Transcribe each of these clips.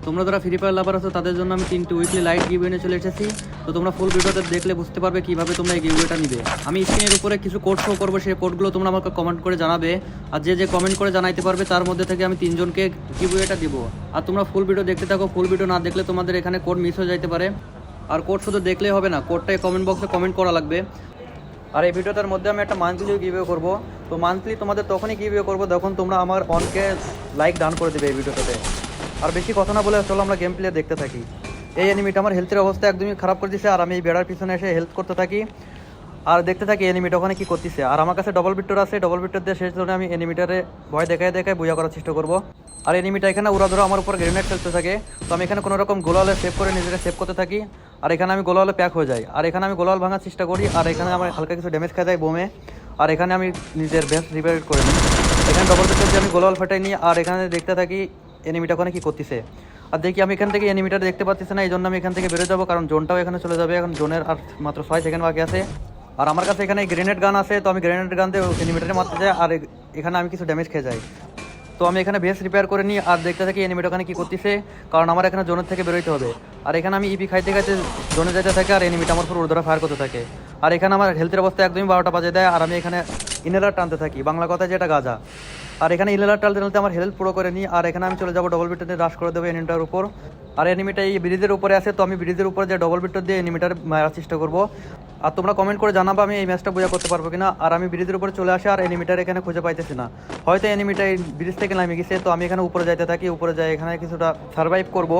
তোমরা যারা free fire লাভার আছো তাদের জন্য আমি 3টি উইকলি লাইট গিভ এনে চলে এসেছি। তো তোমরা ফুল ভিডিওতে দেখলে বুঝতে পারবে কিভাবে তোমরা এই গিভওয়েটা নিবে। আমি স্ক্রিনের উপরে কিছু কোড শো করবো, সেই কোডগুলো তোমরা আমাকে কমেন্ট করে জানাবে। আর যে কমেন্ট করে জানাইতে পারবে তার মধ্যে থেকে আমি 3 জনকে গিভওয়েটা দিব। আর তোমরা ফুল ভিডিও দেখতে থাকো, ফুল ভিডিও না দেখলে তোমাদের এখানে কোড মিস হয়ে যাইতে পারে। আর কোড শুধু দেখলেই হবে না, কোডটাই কমেন্ট বক্সে কমেন্ট করা লাগবে। আর এই ভিডিওটার মধ্যে আমি একটা মান্থলি গিভওয়ে করবো। তো মান্থলি তোমাদের তখনই গিভওয়ে করবো যখন তোমরা আমার অনকে লাইক ডান করে দেবে এই ভিডিওটাতে। আর বেশি কথা না বলে চলো আমরা গেম প্লে দেখতে থাকি। এই এনিমিটা আমার হেলথের অবস্থা একদমই খারাপ করে দিচ্ছে, আর আমি এই বেড়ার পিছনে এসে হেল্প করতে থাকি আর দেখতে থাকি এনিমিটা ওখানে কী করতেছে। আর আমার কাছে ডবল বিট্টর আছে, ডবল বিট্টর দিয়ে শেষ জন্য আমি এনিমিটারে ভয় দেখায় বুঝা করার চেষ্টা করবো। আর এনিমিটা এখানে উড়া ধরা আমার উপর গ্রেনেড ফেলতে থাকে। তো আমি এখানে কোনো রকম গোলালে সেভ করে নিজেকে সেভ করতে থাকি। আর এখানে আমি গোলালে প্যাক হয়ে যাই। আর এখানে আমি গোলাল ভাঙার চেষ্টা করি, আর এখানে আমার হালকা কিছু ড্যামেজ খাওয়া যায় বোমে। আর এখানে আমি নিজের বেস্ট রিপেয়ার করে নিই। এখানে ডবল বিট্টর দিয়ে আমি গোলাল ফাটাই নিই, আর এখানে দেখতে থাকি এনিমিটা ওখানে কী করতেছে। আর দেখি আমি এখান থেকে এনিমিটা দেখতে পাচ্ছি না, এই জন্য আমি এখান থেকে বেরো যাবো, কারণ জোনটাও এখানে চলে যাবে। এখন জোনের আর মাত্র 6 সেকেন্ড বাকি আছে। আর আমার কাছে এখানে গ্রেনেড গান আছে, তো আমি গ্রেনেড গান দিয়ে এনিমিটারে মারতে যাই, আর এখানে আমি কিছু ড্যামেজ খেয়ে যাই। তো আমি এখানে বেস রিপেয়ার করে নিই, আর দেখতে থাকি এনিমিটা ওখানে কী করতেছে, কারণ আমার এখানে জোনের থেকে বেরোতে হবে। আর এখানে আমি ইপি খাইতে খাইতে জোনে যেতে থাকে, আর এনিমিটা আমার পুরো উড়ে ফায়ার করতে থাকে। আর এখানে আমার হেলথের অবস্থা একদমই 12টা বাজে দেয়, আর আমি এখানে ইনহেলার টানতে থাকি, বাংলা কথা যেটা গাজা। আর এখানে ইনহেলার টানতে আমার হেলথ পুরো করে নিই, আর এখানে আমি চলে যাবো ডবল বিট্টর দিয়ে রাশ করে দেবো এনিমিটার উপর। আর এনিমিটা এই ব্রিজের উপরে আছে, তো আমি ব্রিজের উপরে যে ডবল বিট্টর দিয়ে এনিমিটার মারার চেষ্টা করবো। আর তোমরা কমেন্ট করে জানাবো আমি এই ম্যাচটা বোঝা করতে পারবো কিনা। আর আমি ব্রিজের উপরে চলে আসি, আর এনিমিটার এখানে খুঁজে পাইতেছি না, হয়তো এনিমিটা এই ব্রিজ থেকে নামে গেছে। তো আমি এখানে উপরে যাইতে থাকি, উপরে যাই এখানে কিছুটা সার্ভাইভ করবো।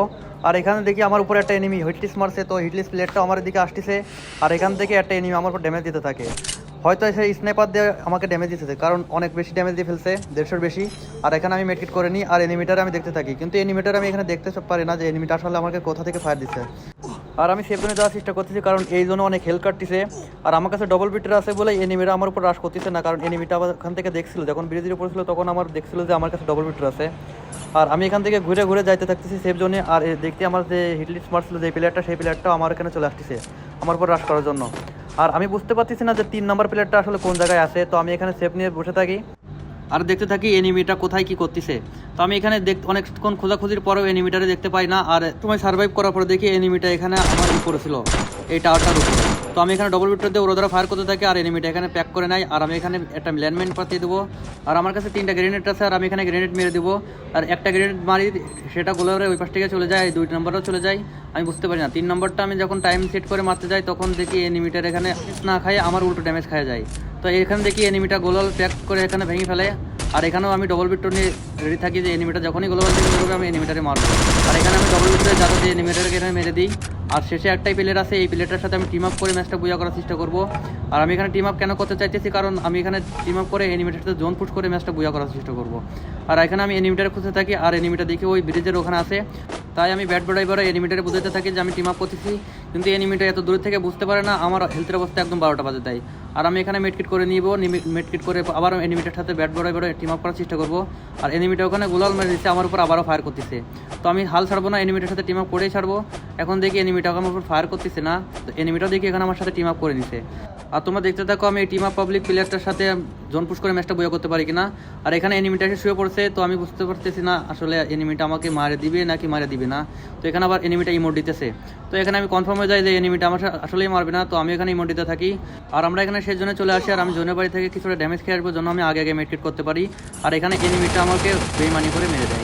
আর এখানে দেখি আমার উপরে একটা এনিমি হিটলিস মারছে, তো হিটলিস প্লেটটা আমার দিকে আসতেছে। আর এখান থেকে একটা এনিমি আমার উপর ড্যামেজ দিতে থাকে, হয়তো সেই স্নাইপার দিয়ে আমাকে ড্যামেজ দিতেছে, কারণ অনেক বেশি ড্যামেজ দিয়ে ফেলছে, 150-র বেশি। আর এখানে আমি মেডকিট করে নিই, আর এনিমিটার আমি দেখতে থাকি, কিন্তু এনিমিটার আমি এখানে দেখতে পারি না যে এনিমিটা আসলে আমাকে কোথা থেকে ফায়ার দিচ্ছে। আর আমি সেফ জোনে যাওয়ার চেষ্টা করতেছি, কারণ এই জন্য অনেক হেল্প কাটতেছে। আর আমার কাছে ডবল বিটার আছে বলে এনিমিটা আমার উপর রাশ করতেছে না, কারণ এনিমিটা আবার এখান থেকে দেখছিল, যখন ব্রিজের উপর ছিল তখন আমার দেখছিল যে আমার কাছে ডবল বিটার আছে। আর আমি এখান থেকে ঘুরে ঘুরে যাইতে থাকতেছি সেফ জোনে। আর দেখতে আমার যে হিটলিস মারছিল যে প্লেয়ারটা, সেই প্লেয়ারটা আমার এখানে চলে আসতেছে আমার উপর রাশ করার জন্য। আর আমি বুঝতে পারতেছি না যে 3 নম্বর প্লেয়ারটা আসলে কোন জায়গায় আছে। তো আমি এখানে সেফ নিয়ে বসে থাকি আর দেখতে থাকি এনিমিটা কোথায় কি করতেছে। তো আমি এখানে অনেকক্ষণ খোঁজাখুঁজির পরেও এনিমিটারে দেখতে পাই না। আর তোমায় সার্ভাইভ করার পরে দেখি এনিমিটা এখানে আমার উপরে ছিল, এই টাওয়ারটার উপরে। তো আমি এখানে ডবল বিট্টর দিয়ে ওরা ফায়ার করতে থাকি, আর এনিমিটা এখানে প্যাক করে নেয়। আর আমি এখানে একটা ল্যান্ডমাইন পাঠিয়ে দেবো, আর আমার কাছে 3টা গ্রেনেড আছে, আর আমি এখানে গ্রেনেড মেরে দেবো। আর একটা গ্রেনেড মারি, সেটা গোলারে ওই পাশ থেকে চলে যায়, 2 নম্বরও চলে যায়, আমি বুঝতে পারি না। 3 নম্বরটা আমি যখন টাইম সেট করে মারতে যাই, তখন দেখি এনিমিটার এখানে না খায় আমার উল্টো ড্যামেজ খাওয়া যায়। তো এখানে দেখি এনিমিটা গোলাল প্যাক করে এখানে ভেঙে ফেলে। আর এখানেও আমি ডবল বিট্টর নিয়ে রেডি থাকি যে এনিমিটা যখনই গোলাল দিকে বেরোবে আমি এনিমিটারে মারবো। আর এখানে আমি ডবল বিট্টরে যাতে দিয়ে এনিমিটারকে এখানে মেরে দিই। আর শেষে একটাই প্লেয়ার আছে, এই প্লেয়ারটার সাথে আমি টিম আপ করে ম্যাচটা বুঝা করার চেষ্টা করবো। আর আমি এখানে টিম আপ কেন করতে চাইতেছি, কারণ আমি এখানে টিম আপ করে এনিমিটার সাথে জোন পুশ করে ম্যাচটা বুঝা করার চেষ্টা করবো। আর এখানে আমি এনিমিটারে খুঁজতে থাকি, আর এনিমিটা দেখি ওই ব্রিজের ওখানে আছে। তাই আমি ব্যাট বড়াই এনিমিটারে বুঝাতে থাকি যে আমি টিম আপ করতেছি, কিন্তু এনিমিটা এত দূর থেকে বুঝতে পারে না, আমার হেলথের অবস্থা একদম 12টা বাজে দেয়। আর আমি এখানে মেডকিট করে নিব, মেডকিট করে আবার এনিমিটার সাথে ব্যাট বড়াই টিম আপ করার চেষ্টা করবো। আর এনিমিটা ওখানে গোলাল মেরে দিচ্ছে, আমার উপর আবারও ফায়ার করতেছে। তো আমি হাল ছাড়বো না, এনিমিটার সাথে টিম আপ করেই ছাড়বো। এখন দেখি এনিমিটা আমার উপর ফায়ার করতেছে না, তো এনিমিটাও দেখি এখানে আমার সাথে টিম আপ করে নিছে। আর তোমরা দেখতে থাকো আমি এই টিম আপ পাবলিক প্লেয়ারটার সাথে জোন পুশ করে ম্যাচটা বইয়া করতে পারি কিনা। আর এখানে এনিমিটা এসে শুয়ে পড়ছে, তো আমি বুঝতে পারতেছি না আসলে এনিমিটা আমাকে মারে দিবে নাকি মারে দিবে না। তো এখানে আবার এনিমিটা ইমোট দিতেছে, তো এখানে আমি কনফার্ম হয়ে যাই যে এনিমিটা আমার আসলেই মারবে না। তো আমি এখানে ইমোট দিতে থাকি, আর আমরা এখানে সেই জন্য চলে আসি। আর আমি জোনের বাড়ি থেকে কিছুটা ড্যামেজ খেয়ে আসবো, জন্য আমি আগে মেডকিট করতে পারি। আর এখানে এনিমিটা আমাকে বেইমানি করে মেরে দেয়।